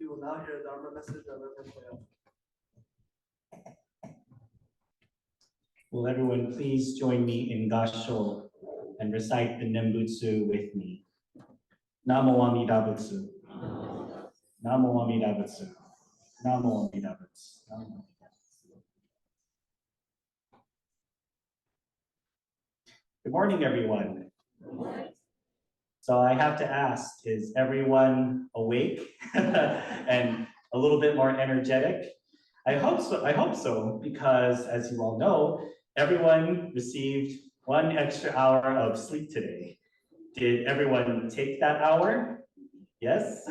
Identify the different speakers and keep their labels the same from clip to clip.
Speaker 1: We will now hear a Dharma message by Reverend Koya.
Speaker 2: Will everyone please join me in Gasho and recite the Nembutsu with me? Namo Amida Butsu. Namo Amida Butsu. Namo Amida Butsu. Namo Amida Butsu. Good morning, everyone. Good morning. So I have to ask, is everyone awake and a little bit more energetic? I hope so, because as you all know, everyone received 1 extra hour of sleep today. Did everyone take that hour? Yes?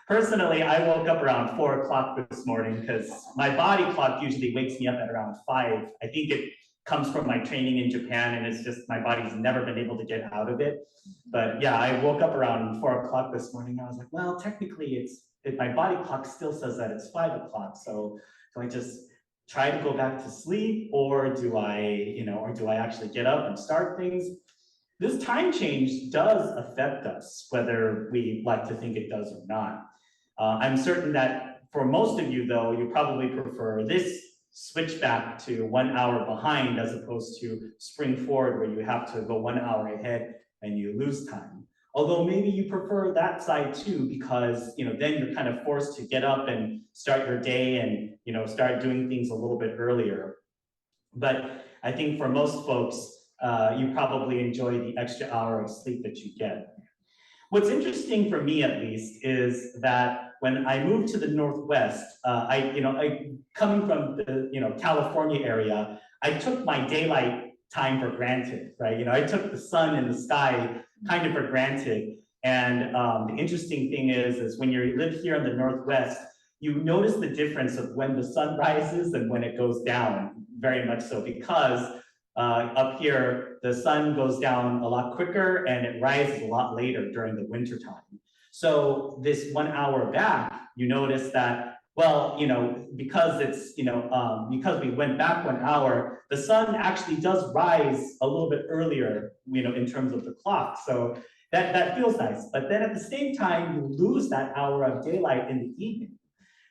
Speaker 2: Personally, I woke up around 4 o'clock this morning because my body clock usually wakes me up at around 5. I think it comes from my training in Japan, and it's just my body's never been able to get out of it. But yeah, I woke up around 4 o'clock this morning. I was like, well, technically my body clock still says that it's 5 o'clock. So do I just try to go back to sleep, or do I actually get up and start things? This time change does affect us, whether we like to think it does or not. I'm certain that for most of you, though, you probably prefer this switch back to 1 hour behind as opposed to spring forward where you have to go 1 hour ahead and you lose time. Although maybe you prefer that side too, because then you're kind of forced to get up and start your day and start doing things a little bit earlier. But I think for most folks, you probably enjoy the extra hour of sleep that you get. What's interesting for me, at least, is that when I moved to the Northwest, coming from the California area, I took my daylight time for granted, right? I took the sun and the sky kind of for granted. And the interesting thing is when you live here in the Northwest, you notice the difference of when the sun rises and when it goes down, very much so, because up here, the sun goes down a lot quicker and it rises a lot later during the winter time. So this 1 hour back, you notice that, well, because it's, because we went back 1 hour, the sun actually does rise a little bit earlier, in terms of the clock. So that feels nice. But then at the same time, you lose that hour of daylight in the evening.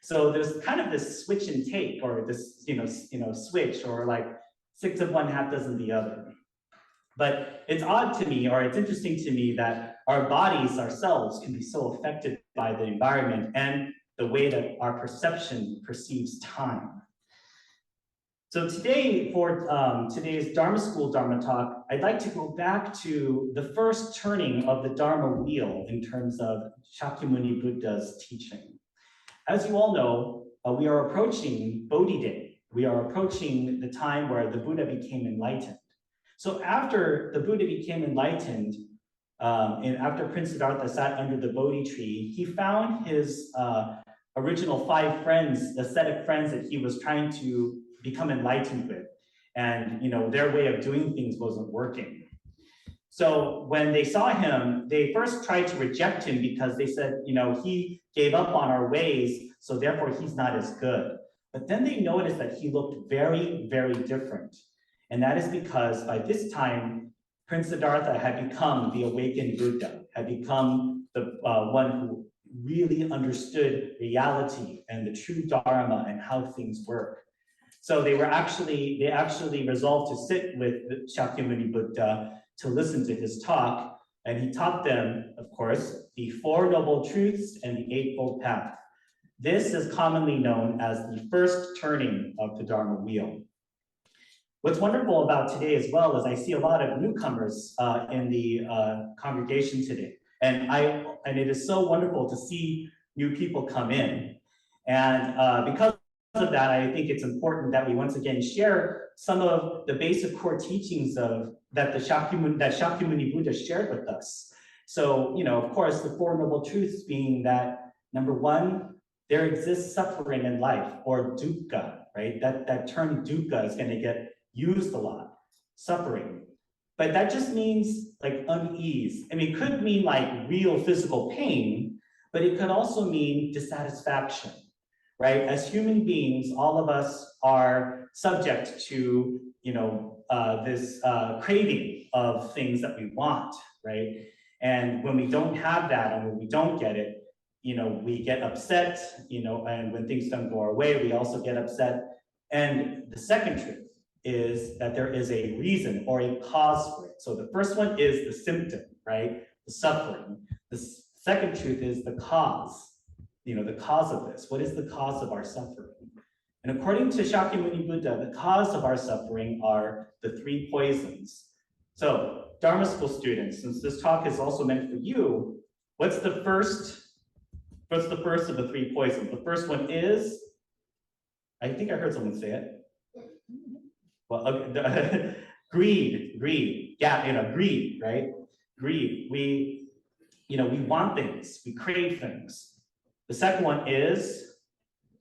Speaker 2: So there's kind of this switch and take, or this, switch, or like 6 of one, half dozen the other. But it's odd to me, or it's interesting to me, that our bodies ourselves can be so affected by the environment and the way that our perception perceives time. So today, for today's Dharma School Dharma talk, I'd like to go back to the first turning of the Dharma wheel in terms of Shakyamuni Buddha's teaching. As you all know, we are approaching Bodhi Day. We are approaching the time where the Buddha became enlightened. So after the Buddha became enlightened, and after Prince Siddhartha sat under the Bodhi tree, he found his original 5 friends, the set of friends that he was trying to become enlightened with. And their way of doing things wasn't working. So when they saw him, they first tried to reject him because they said, he gave up on our ways, so therefore he's not as good. But then they noticed that he looked very, very different. And that is because by this time, Prince Siddhartha had become the awakened Buddha, had become the one who really understood reality and the true Dharma and how things work. So they actually resolved to sit with Shakyamuni Buddha to listen to his talk. And he taught them, of course, the 4 Noble Truths and the Eightfold Path. This is commonly known as the first turning of the Dharma wheel. What's wonderful about today as well is I see a lot of newcomers in the congregation today. And it is so wonderful to see new people come in. And because of that, I think it's important that we once again share some of the basic core teachings that Shakyamuni Buddha shared with us. So, of course, the 4 Noble Truths being that, number 1, there exists suffering in life, or dukkha, right? That term dukkha is going to get used a lot, suffering. But that just means like unease. I mean, it could mean like real physical pain, but it could also mean dissatisfaction, right? As human beings, all of us are subject to, this craving of things that we want, right? And when we don't have that and when we don't get it, we get upset, and when things don't go our way, we also get upset. And the second truth is that there is a reason or a cause for it. So the first one is the symptom, right? The suffering. The second truth is the cause, the cause of this. What is the cause of our suffering? And according to Shakyamuni Buddha, the cause of our suffering are the three poisons. So Dharma school students, since this talk is also meant for you, what's the first of the three poisons? The first one is, I think I heard someone say it. Well, greed. Yeah, greed, right? Greed. We want things. We crave things. The second one is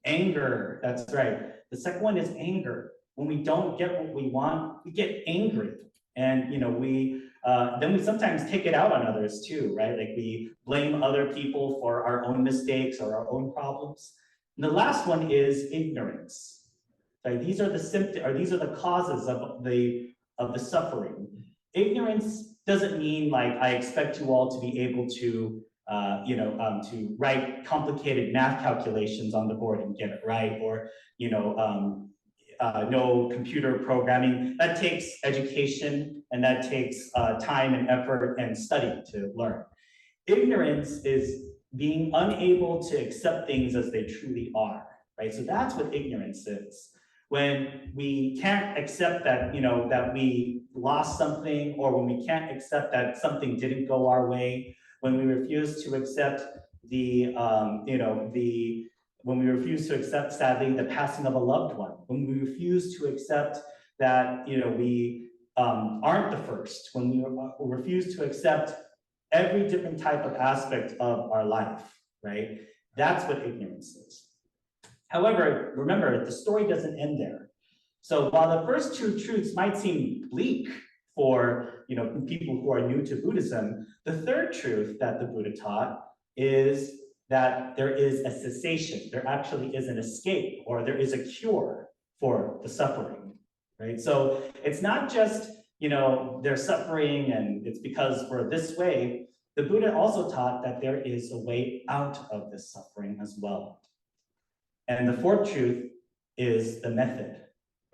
Speaker 2: anger. That's right. The second one is anger. When we don't get what we want, we get angry, and then we sometimes take it out on others too, right? Like we blame other people for our own mistakes or our own problems. And the last one is ignorance. Right? These are the symptoms, or these are the causes of the suffering. Ignorance doesn't mean like I expect you all to be able to to write complicated math calculations on the board and get it right, or know computer programming. That takes education, and that takes time and effort and study to learn. Ignorance is being unable to accept things as they truly are, right? So that's what ignorance is. When we can't accept that, that we lost something, or when we can't accept that something didn't go our way, when we refuse to accept when we refuse to accept, sadly, the passing of a loved one, when we refuse to accept that, we aren't the first, when we refuse to accept every different type of aspect of our life, right? That's what ignorance is. However, remember, the story doesn't end there. So while the first two truths might seem bleak for people who are new to Buddhism, the third truth that the Buddha taught is that there is a cessation. There actually is an escape, or there is a cure for the suffering, right? So it's not just they're suffering and it's because we're this way. The Buddha also taught that there is a way out of this suffering as well. And the fourth truth is the method,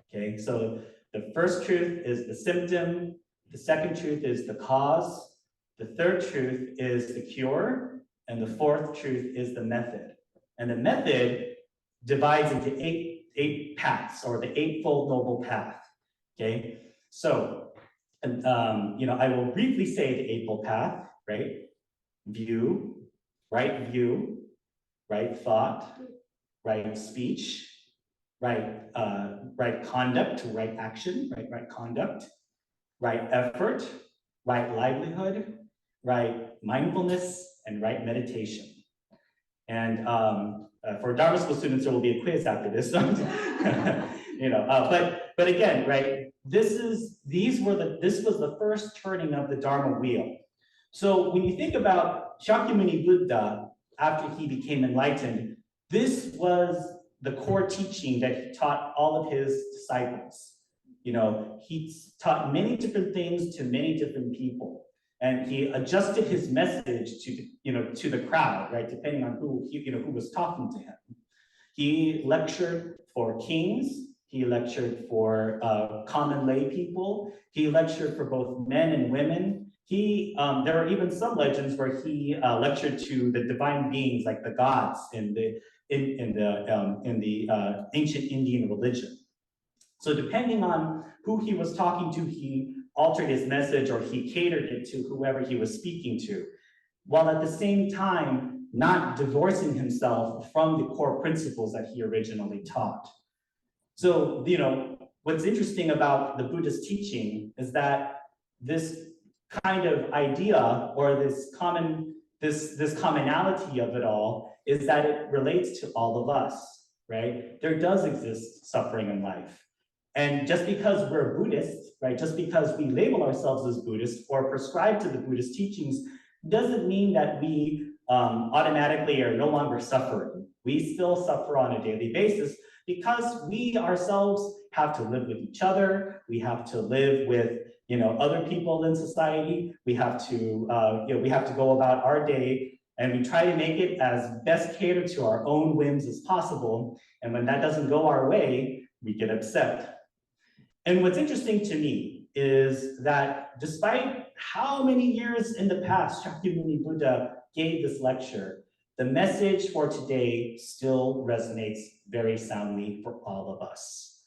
Speaker 2: okay? So the first truth is the symptom, the second truth is the cause, the third truth is the cure, and the fourth truth is the method. And the method divides into eight paths, or the Eightfold Noble Path, okay? So, I will briefly say the Eightfold Path, right? View, right thought, right speech, right conduct, right action, right conduct, right effort, right livelihood, right mindfulness, and right meditation. And for Dharma school students, there will be a quiz after this. But again, right? This was the first turning of the Dharma wheel. So when you think about Shakyamuni Buddha after he became enlightened, this was the core teaching that he taught all of his disciples. He taught many different things to many different people, and he adjusted his message to the crowd, right, depending on who was talking to him. He lectured for kings. He lectured for common lay people. He lectured for both men and women. There are even some legends where he lectured to the divine beings, like the gods in the ancient Indian religion. So depending on who he was talking to, he altered his message, or he catered it to whoever he was speaking to, while at the same time not divorcing himself from the core principles that he originally taught. So, what's interesting about the Buddhist teaching is that this kind of idea, or this commonality of it all, is that it relates to all of us, right? There does exist suffering in life. And just because we're Buddhists, right, just because we label ourselves as Buddhists or prescribe to the Buddhist teachings, doesn't mean that we automatically are no longer suffering. We still suffer on a daily basis, because we ourselves have to live with each other. We have to live with other people in society. We have to go about our day And we try to make it as best catered to our own whims as possible. And when that doesn't go our way, we get upset. And what's interesting to me is that despite how many years in the past Shakyamuni Buddha gave this lecture, the message for today still resonates very soundly for all of us.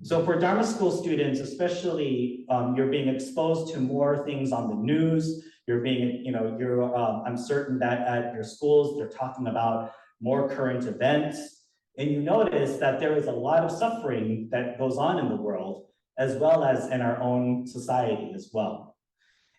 Speaker 2: So for Dharma school students, especially, you're being exposed to more things on the news. You're being, I'm certain that at your schools, they're talking about more current events. And you notice that there is a lot of suffering that goes on in the world, as well as in our own society as well.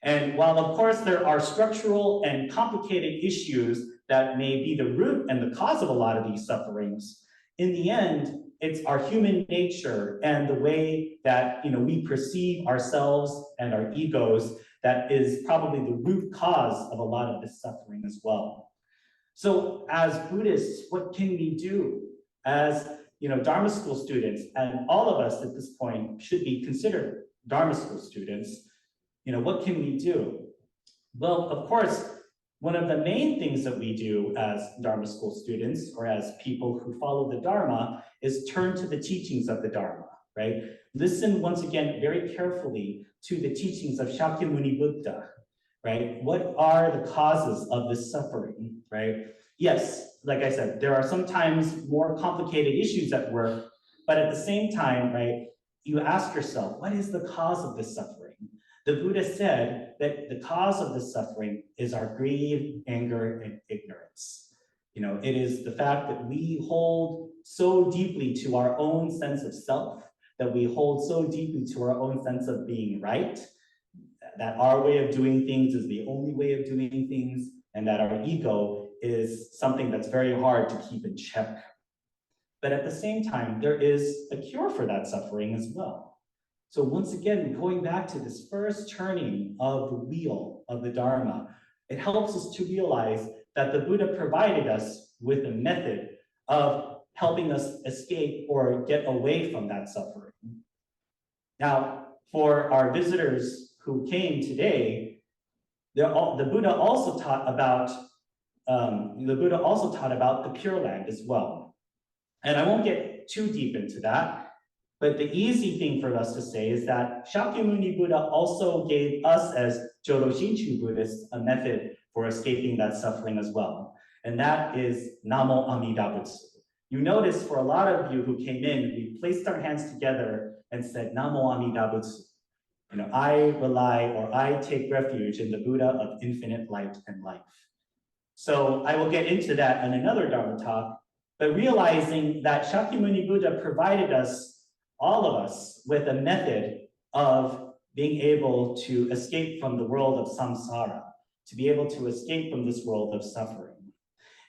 Speaker 2: And while of course there are structural and complicated issues that may be the root and the cause of a lot of these sufferings, in the end, it's our human nature and the way that we perceive ourselves and our egos that is probably the root cause of a lot of this suffering as well. So as Buddhists, what can we do? As Dharma school students, and all of us at this point should be considered Dharma school students, what can we do? Well, of course, one of the main things that we do as Dharma school students or as people who follow the Dharma is turn to the teachings of the Dharma, right? Listen once again very carefully to the teachings of Shakyamuni Buddha, right? What are the causes of this suffering, right? Yes, like I said, there are sometimes more complicated issues at work, but at the same time, right, you ask yourself, what is the cause of this suffering? The Buddha said that the cause of this suffering is our greed, anger, and ignorance. It is the fact that we hold so deeply to our own sense of self, that we hold so deeply to our own sense of being right, that our way of doing things is the only way of doing things, and that our ego is something that's very hard to keep in check. But at the same time, there is a cure for that suffering as well. So once again, going back to this first turning of the wheel of the Dharma, it helps us to realize that the Buddha provided us with a method of helping us escape or get away from that suffering. Now, for our visitors who came today, the Buddha also taught about the Pure Land as well. And I won't get too deep into that, but the easy thing for us to say is that Shakyamuni Buddha also gave us as Jodo Shinchu Buddhists a method for escaping that suffering as well. And that is Namo Amida Butsu. You notice for a lot of you who came in, we placed our hands together and said Namo Amida Butsu. I rely or I take refuge in the Buddha of infinite light and life. So I will get into that in another Dharma talk, but realizing that Shakyamuni Buddha provided us, all of us, with a method of being able to escape from the world of samsara, to be able to escape from this world of suffering.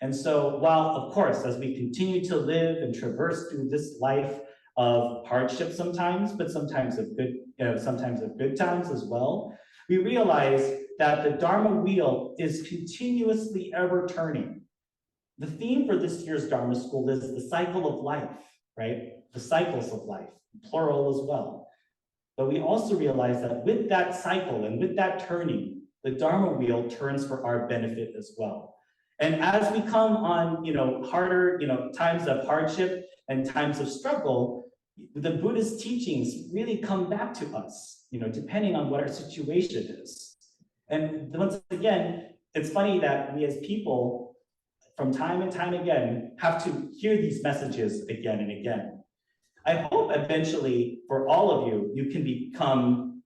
Speaker 2: And so while, of course, as we continue to live and traverse through this life of hardship sometimes, but sometimes of good times as well, we realize that the Dharma wheel is continuously ever turning. The theme for this year's Dharma school is the cycle of life, right? The cycles of life, plural as well. But we also realize that with that cycle and with that turning, the Dharma wheel turns for our benefit as well. And as we come on, harder, times of hardship and times of struggle, the Buddhist teachings really come back to us, depending on what our situation is. And once again, it's funny that we as people, from time and time again, have to hear these messages again and again. I hope eventually for all of you, you can become,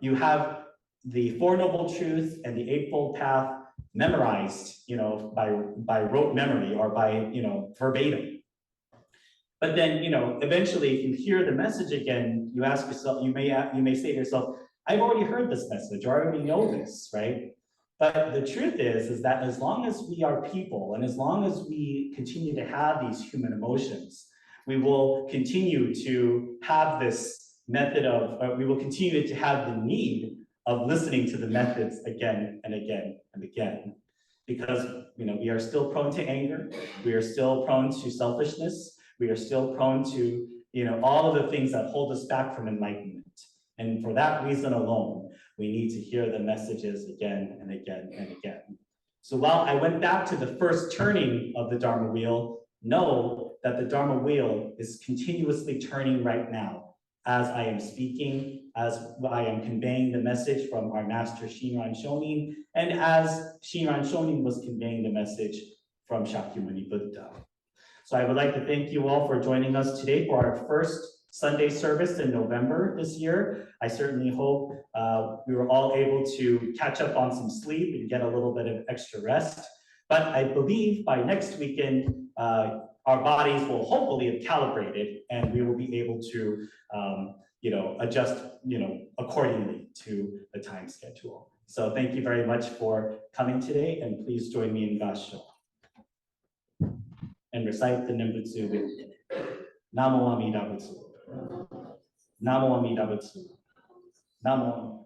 Speaker 2: you have the Four Noble Truths and the Eightfold Path memorized, by rote memory or by, verbatim. But then, eventually, if you hear the message again, you ask yourself, you may say to yourself, I've already heard this message, or I already know this, right? But the truth is that as long as we are people, and as long as we continue to have these human emotions, we will continue to have this method of, we will continue to have the need of listening to the methods again and again and again. Because, we are still prone to anger, we are still prone to selfishness, we are still prone to, all of the things that hold us back from enlightenment. And for that reason alone, we need to hear the messages again and again and again. So while I went back to the first turning of the Dharma wheel, know that the Dharma wheel is continuously turning right now as I am speaking, as I am conveying the message from our master Shinran Shonin, and as Shinran Shonin was conveying the message from Shakyamuni Buddha. So I would like to thank you all for joining us today for our first Sunday service in November this year. I certainly hope we were all able to catch up on some sleep and get a little bit of extra rest. But I believe by next weekend, our bodies will hopefully have calibrated and we will be able to adjust accordingly to the time schedule. So thank you very much for coming today, and please join me in Gassho and recite the Nembutsu with me. Namo Amida Butsu. Namo Amida Butsu. Namo